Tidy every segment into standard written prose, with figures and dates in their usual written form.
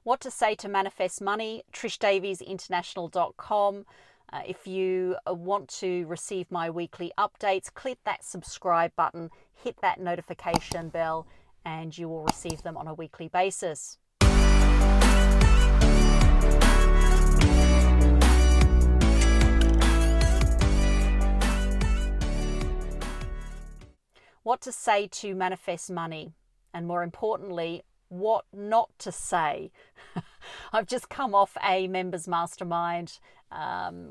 What to say to manifest money, TrishDaviesinternational.com. If you want to receive my weekly updates, click that subscribe button, hit that notification bell, and you will receive them on a weekly basis. What to say to manifest money, and more importantly, what not to say. I've just come off a members mastermind.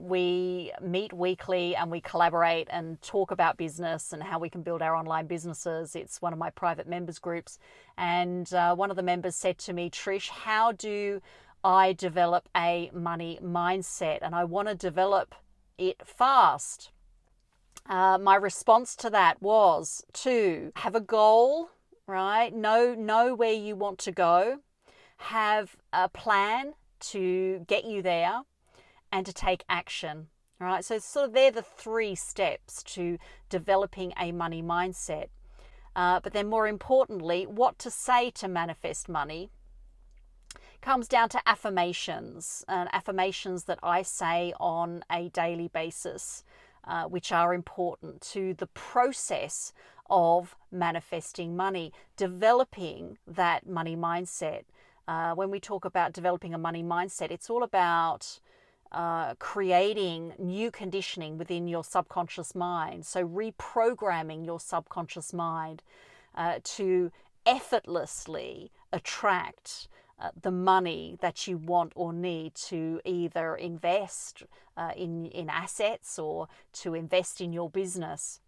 We meet weekly and we collaborate and talk about business and how we can build our online businesses. It's one of my private members groups. And one of the members said to me, Trish, how do I develop a money mindset? And I want to develop it fast. My response to that was to have a goal, right? Know where you want to go, have a plan to get you there, and to take action, right? So sort of they're the 3 steps to developing a money mindset. But then more importantly, what to say to manifest money comes down to affirmations, and affirmations that I say on a daily basis, which are important to the process of manifesting money, developing that money mindset. When we talk about developing a money mindset, it's all about creating new conditioning within your subconscious mind. So reprogramming your subconscious mind to effortlessly attract the money that you want or need to either invest in assets or to invest in your business.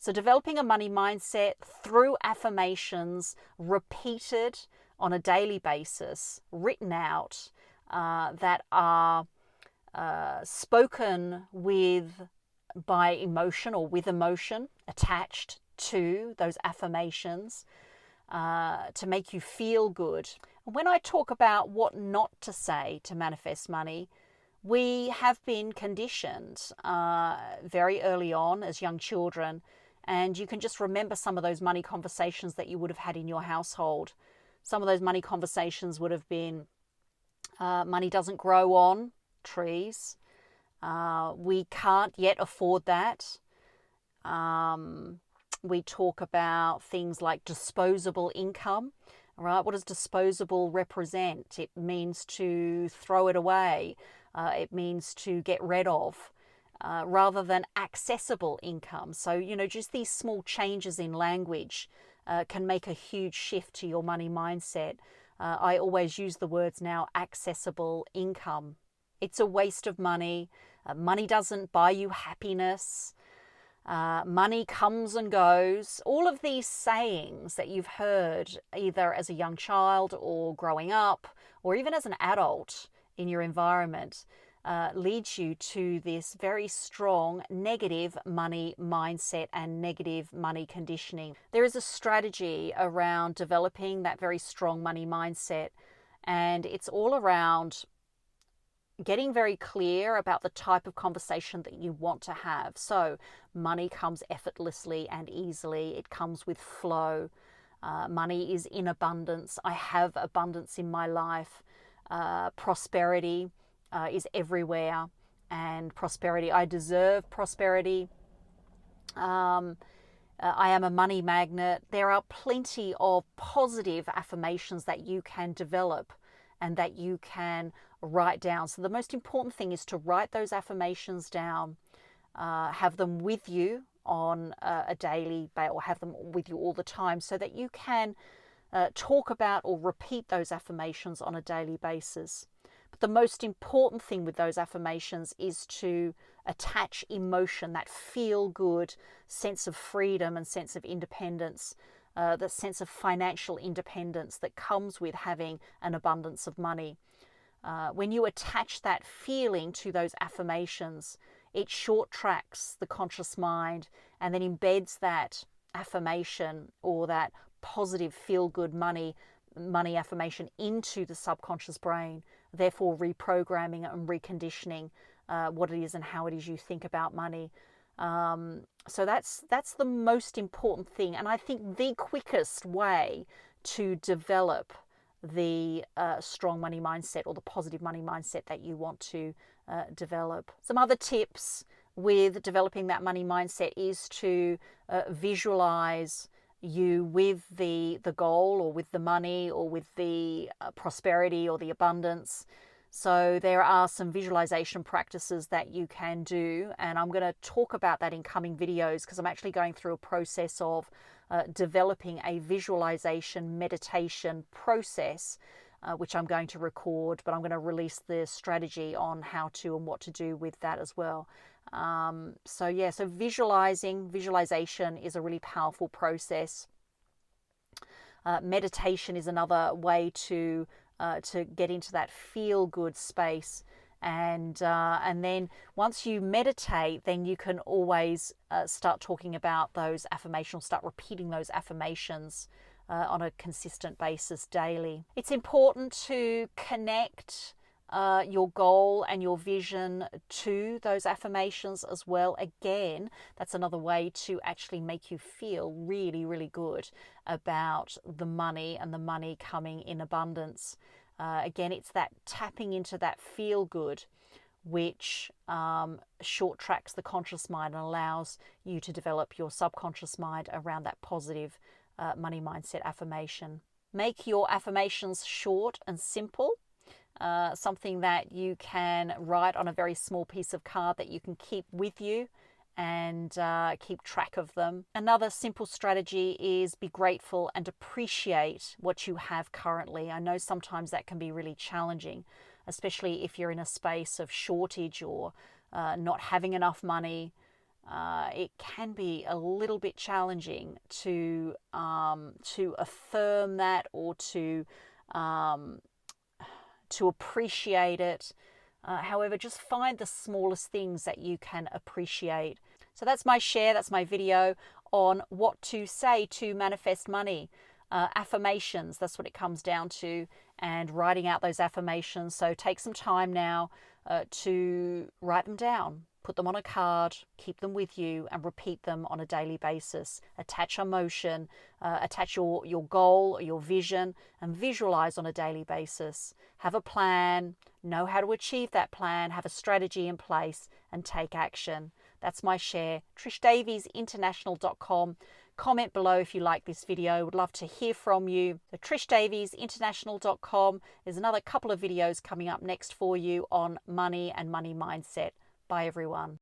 So developing a money mindset through affirmations repeated on a daily basis, written out, that are spoken by emotion or with emotion attached to those affirmations to make you feel good. When I talk about what not to say to manifest money, we have been conditioned very early on as young children, and you can just remember some of those money conversations that you would have had in your household. Some of those money conversations would have been, money doesn't grow on trees. We can't yet afford that. We talk about things like disposable income, right? What does disposable represent? It means to throw it away. It means to get rid of, rather than accessible income. So, just these small changes in language can make a huge shift to your money mindset. I always use the words now, accessible income. It's a waste of money. Money doesn't buy you happiness. Money comes and goes. All of these sayings that you've heard either as a young child or growing up or even as an adult in your environment leads you to this very strong negative money mindset and negative money conditioning. There is a strategy around developing that very strong money mindset, and it's all around getting very clear about the type of conversation that you want to have. So money comes effortlessly and easily. It comes with flow. Money is in abundance. I have abundance in my life. Prosperity is everywhere. And prosperity, I deserve prosperity. I am a money magnet. There are plenty of positive affirmations that you can develop and that you can write down. So the most important thing is to write those affirmations down, have them with you on a daily basis, or have them with you all the time, so that you can talk about or repeat those affirmations on a daily basis. But the most important thing with those affirmations is to attach emotion, that feel-good sense of freedom and sense of independence, the sense of financial independence that comes with having an abundance of money. When you attach that feeling to those affirmations, it short tracks the conscious mind and then embeds that affirmation or that positive feel-good money affirmation into the subconscious brain, therefore reprogramming and reconditioning what it is and how it is you think about money. So that's the most important thing, and I think the quickest way to develop the strong money mindset or the positive money mindset that you want to develop. Some other tips with developing that money mindset is to visualize you with the goal, or with the money, or with the prosperity or the abundance. So there are some visualization practices that you can do, and I'm going to talk about that in coming videos, because I'm actually going through a process of developing a visualization meditation process, which I'm going to record, but I'm going to release the strategy on how to and what to do with that as well. So visualization is a really powerful process. Meditation is another way to get into that feel-good space. And then once you meditate, then you can always start talking about those affirmations, start repeating those affirmations on a consistent basis daily. It's important to connect your goal and your vision to those affirmations as well. Again, that's another way to actually make you feel really, really good about the money and the money coming in abundance. Again, it's that tapping into that feel good, which short tracks the conscious mind and allows you to develop your subconscious mind around that positive money mindset affirmation. Make your affirmations short and simple. Something that you can write on a very small piece of card that you can keep with you and keep track of them. Another simple strategy is be grateful and appreciate what you have currently. I know sometimes that can be really challenging, especially if you're in a space of shortage or not having enough money. It can be a little bit challenging to affirm that, or to appreciate it. However, just find the smallest things that you can appreciate. So that's my share, that's my video on what to say to manifest money. Affirmations, that's what it comes down to, and writing out those affirmations. So take some time now to write them down. Put them on a card, keep them with you, and repeat them on a daily basis. Attach emotion, attach your goal or your vision, and visualize on a daily basis. Have a plan, know how to achieve that plan, have a strategy in place, and take action. That's my share. TrishDaviesInternational.com. Comment below if you like this video. Would love to hear from you. The TrishDaviesInternational.com. There's another couple of videos coming up next for you on money and money mindset. Bye, everyone.